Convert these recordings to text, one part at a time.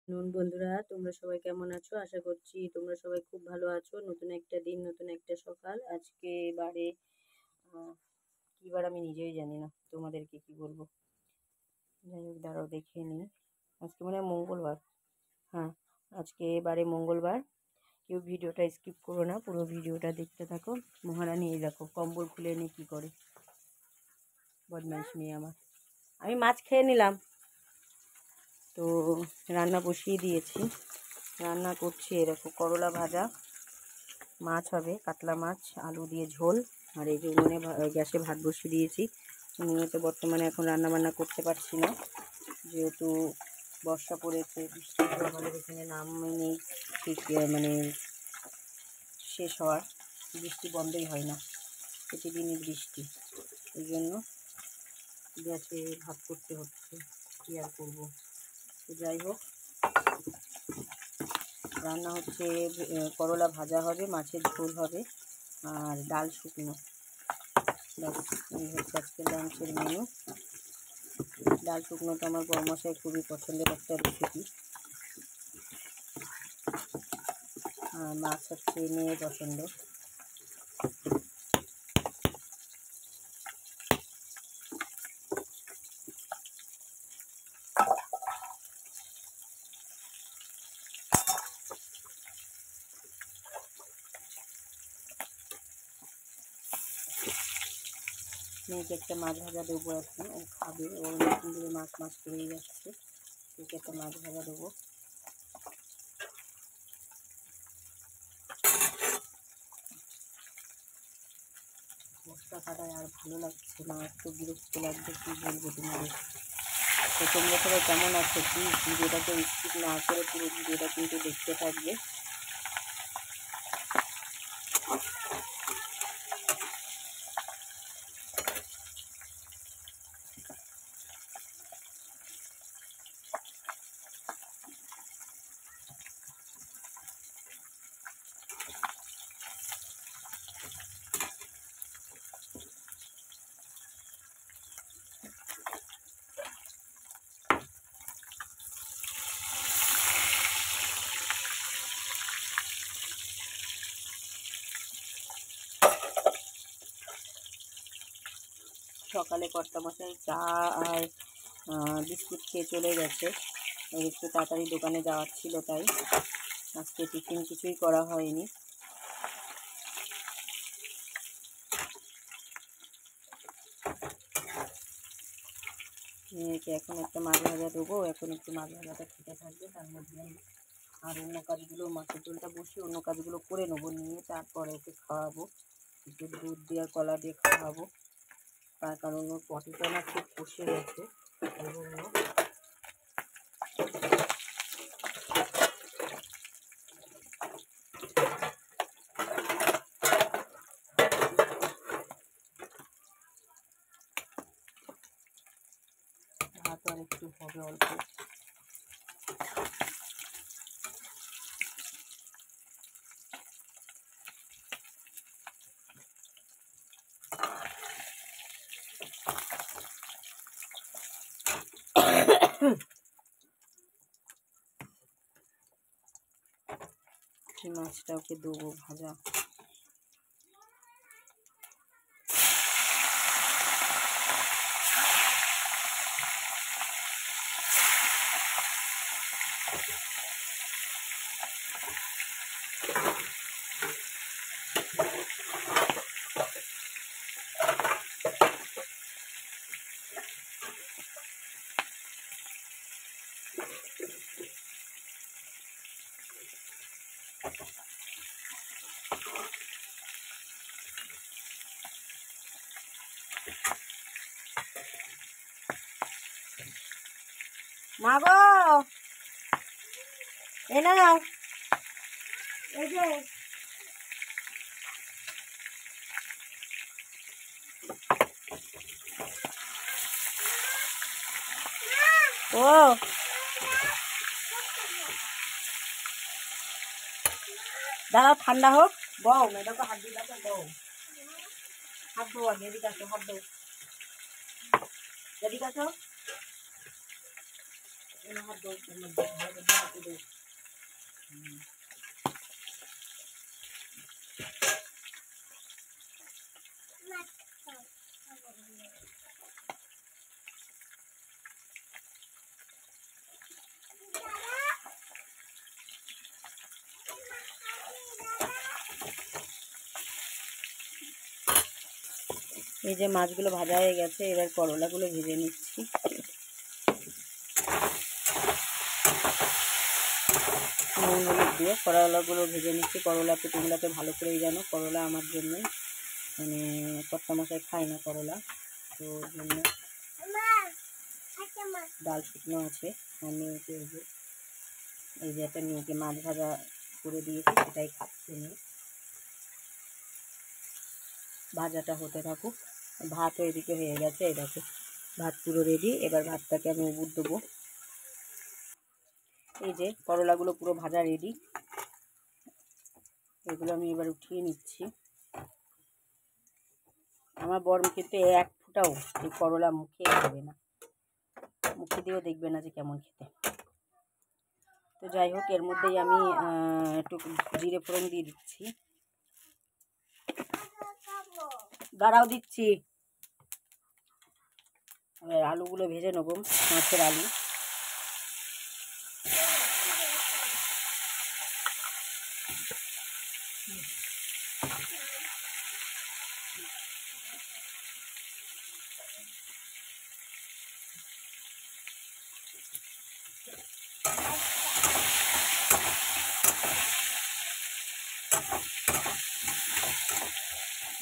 বন্ধুরা, তোমরা সবাই কেমন আছো? আশা করছি তোমরা সবাই খুব ভালো আছো। নতুন একটা দিন, নতুন একটা সকাল। আজকে বারে কি বার আমি নিজেই জানি না, তোমাদেরকে কি বলবো। যাই হোক, দাঁড়াও দেখে নিই। আজকে মনে হয় মঙ্গলবার। হ্যাঁ, আজকে বারে মঙ্গলবার। কেউ ভিডিওটা স্কিপ করো না, পুরো ভিডিওটা দেখতে থাকো। মহারানী এই দেখো কম্বল খুলে নিয়ে কী করে, বদমাইশ মেয়ে আমার। আমি মাছ খেয়ে নিলাম, তো রান্না বসিয়ে দিয়েছি। রান্না করছি এরকম করলা ভাজা, মাছ হবে কাতলা মাছ, আলু দিয়ে ঝোল। আর এই যে উনুনে গ্যাসে ভাত বসিয়ে দিয়েছি। উনুনে তো বর্তমানে এখন রান্না বান্না করতে পারছি না, যেহেতু বর্ষা পড়েছে। বৃষ্টি তো আমাদের এখানে নাম নেই ঠিক, মানে শেষ হওয়ার। বৃষ্টি বন্ধই হয় না, প্রতিদিনই বৃষ্টি। এই জন্য গ্যাসে ভাত করতে হচ্ছে, কী আর করবো। তো যাই হোক, রান্না হচ্ছে করলা ভাজা হবে, মাছের ঝোল হবে, আর ডাল শুকনো। এই হচ্ছে আজকে লাঞ্চের মেনু। ডাল শুকনোটা আমার বড়মশাই খুবই পছন্দের একটা রেসিপি। আর মাছ হচ্ছে মেয়ে পছন্দ। মেয়েকে একটা মাছ ভাজা দেবো আর কি, ও খাবে। ও নতুন করে মাছ মাছ করেই যাচ্ছে, ওকে একটা মাছ ভাজা দেবো। বস্তা কাটায় আর ভালো লাগছে না, একটু বিরক্ত লাগছে, কী বলবো তোমাদের। তো তোমরা সবাই কেমন আছো? প্লিজ ভিডিওটাকে স্কিপ না করে পুরো ভিডিওটা কিন্তু দেখতে থাকবে। সকালে কর্তামশাই চা আর বিস্কুট খেয়ে চলে গেছে। একটু তাড়াতাড়ি দোকানে যাওয়ার ছিল, তাই আজকে টিফিন কিছুই করা হয়নি। মেয়েকে এখন একটা মাছ ভাজা দেবো, এখন একটু মাছ ভাজাটা খেতে থাকবে। তার মধ্যে আর অন্য কাজগুলো, মাছের ঝোলটা বসিয়ে অন্য কাজগুলো করে নেবো, নিয়ে তারপরে ওকে খাওয়াবো। একটু দুধ দিয়ে কলা দিয়ে খাওয়াবো, তার কারণ ওর পটিটা না খুব কষে গেছে। এই জন্য ভাত আর একটু হবে অল্প। মাছটা ওকে দেবো ভাজা। মা গো, এ নাও, এই যে ও দাঁড়াও, ঠান্ডা হোক। বউ মেয়েটাকে হাত দিয়ে দেখো, বউ হাত দো আগে, এদিকে আসো, হাত দো, এদিকে আসো, হাত দো, এই যে মাছগুলো ভাজা হয়ে গেছে, এবার করলাগুলো ভেজে নিচ্ছি। নুন হলুদ দিয়ে করলাগুলো ভেজে নিচ্ছি। করলা পেটিগুলোকে ভালো করেই জানো, করলা আমার জন্যই, মানে কর্তামশাই খায় না করলা, তো জন্য ডাল শুকনো আছে। আমি এই যে একটা মেয়েকে মাছ ভাজা করে দিয়েছি, সেটাই খাচ্ছি নিয়ে। ভাজাটা হতে থাকুক। ভাতও এদিকে হয়ে গেছে, এই দেখো ভাত পুরো রেডি। এবার ভাতটাকে আমি উবুর দেবো। এই যে করলাগুলো পুরো ভাজা রেডি, এগুলো আমি এবার উঠিয়ে নিচ্ছি। আমার বর কিন্তু এক ফোঁটাও এই করলা মুখে খাবে না, মুখে দিয়েও দেখবে না যে কেমন খেতে। তো যাই হোক, এর মধ্যেই আমি একটু জিরে ফোড়ন দিয়ে দিচ্ছি। দাঁড়াও দিচ্ছি। এবার আলুগুলো ভেজে নেবো, মাছের আলু।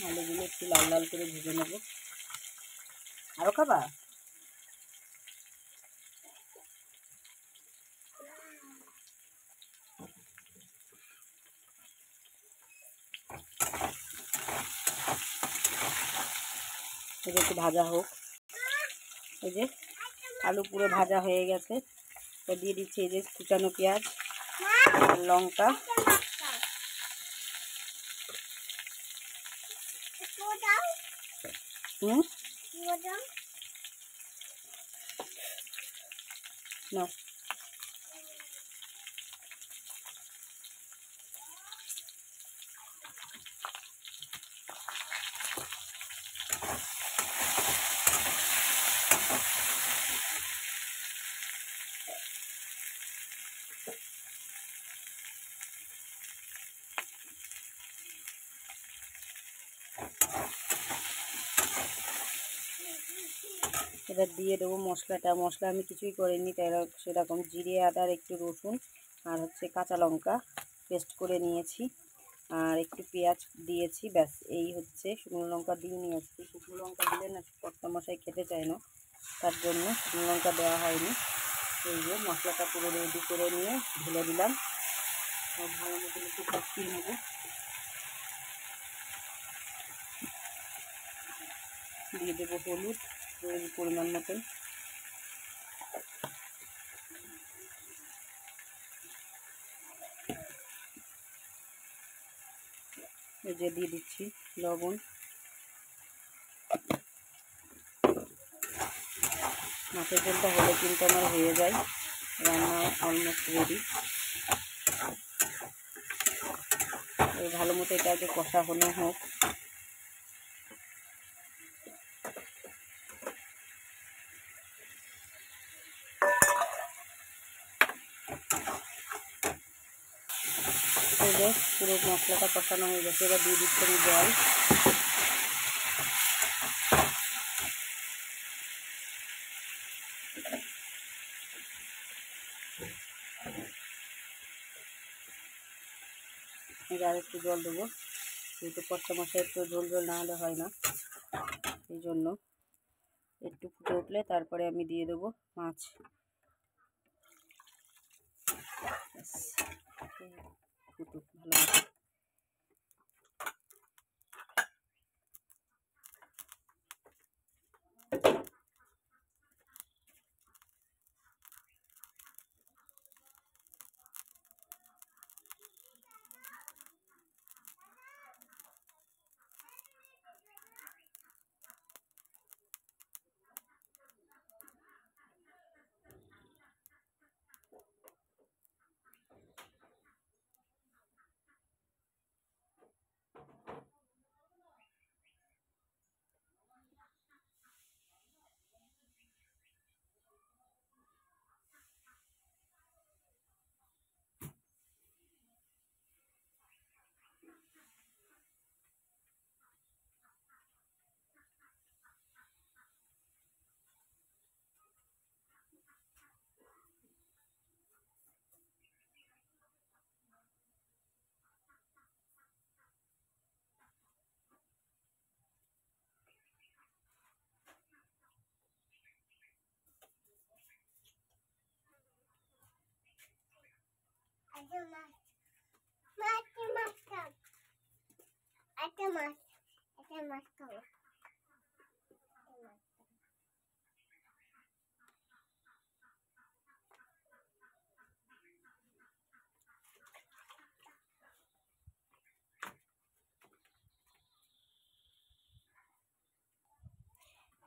আলুগুলো একটু লাল লাল করে ভেজে নেব। আরও খাবা? এটা একটু ভাজা হোক। এই যে আলু পুরো ভাজা হয়ে গেছে, তো দিয়ে দিচ্ছি এই যে কুচানো পেঁয়াজ, লঙ্কা, না এবার দিয়ে দেবো মশলাটা। মশলা আমি কিছুই করিনি, তাই সেরকম জিরে আদার একটু রসুন আর হচ্ছে কাঁচা লঙ্কা পেস্ট করে নিয়েছি, আর একটু পেঁয়াজ দিয়েছি, ব্যাস। এই হচ্ছে, শুকনো লঙ্কা দিয়ে নিয়েছি। শুকনো লঙ্কা দিলে না কর্তামশাই খেতে চায় না, তার জন্য শুকনো লঙ্কা দেওয়া হয়নি। এই যে মশলাটা পুরো রেডি করে নিয়ে ঢেলে দিলাম। ভালো মতন একটু কষিয়ে নেবো। দিয়ে দেবো হলুদ পরিমাণ মতন। এই যে দিয়ে দিচ্ছি লবণ। মাছের ঝোলটা হলে কিন্তু আমার হয়ে যায়, রান্না অলমোস্ট রেডি। ভালো মতো এটা আগে কষানো হোক। এই যে পুরো মশলাটা কষানো হয়ে গেছে, এবার দিয়ে দিচ্ছি আমি জল। এবার আর একটু জল দেবো, যেহেতু কচ্চা মশলা একটু ঝোল ঝোল না হলে হয় না, এই জন্য একটু ফুটে উঠলে তারপরে আমি দিয়ে দেবো মাছ। ফুটুক ভালো মতো।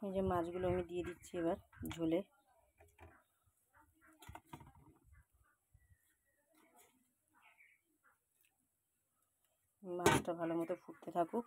এই যে মাছগুলো আমি দিয়ে দিচ্ছি এবার ঝোলে। মাছটা ভালো মতো ফুটতে থাকুক।